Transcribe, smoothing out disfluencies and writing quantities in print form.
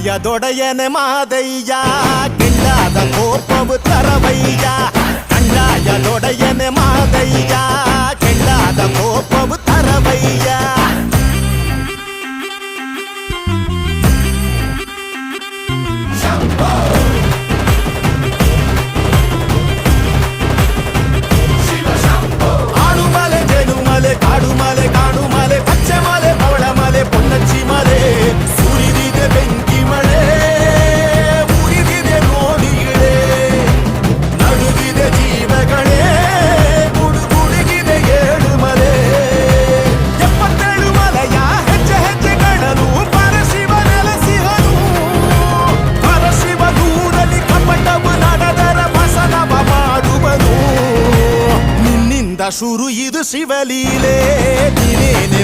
ಕಂದಾಯದೊಡೆಯನೆ ಮಾದಯ್ಯ ಗಿಂಡಾದ ಕೋಪವು ತರವಯ್ಯ ಕಂದಾಯದೊಡೆಯನೆ ಮಾದಯ್ಯ ಗಿಂಡಾದ ಕೋಪವು ತರವಯ್ಯ ಆಡುಮಲೆ ಜೇನುಮಲೆ ಕಾಡುಮಲೆ ಕಾಡುಮಲೆ ಪಚ್ಚೆ ಮಲೆ ಪವಳಮಲೆ ಪೊನ್ನಚ್ಚಿ ಮಲೆ ಸುರಿದಿದೆ ಬೆಂಕಿ ಮಳೆ ಉರಿದಿದೆ ನೋಡಿಗಳೇ ನಡುಗಿದೆ ಜೀವಗಳೇ ಗುಡುಗುಡುಗಿದೆ ಏಳು ಮಲೆ 77 ಮಲೆಯ ಹೆಜ್ಜೆ ಹೆಜ್ಜೆಗಳನು ಪರಶಿವ ನೆಲೆಸಿಹನು ಪರಶಿವ ದೂರಲಿ ಕಪಟವು ನಡೆದರ ಬಸನವ ಮಾಡುವನು ನಿನ್ನಿಂದ ಶುರು ಇದು ಶಿವಲೀಲೆ ನೀನೇನೆ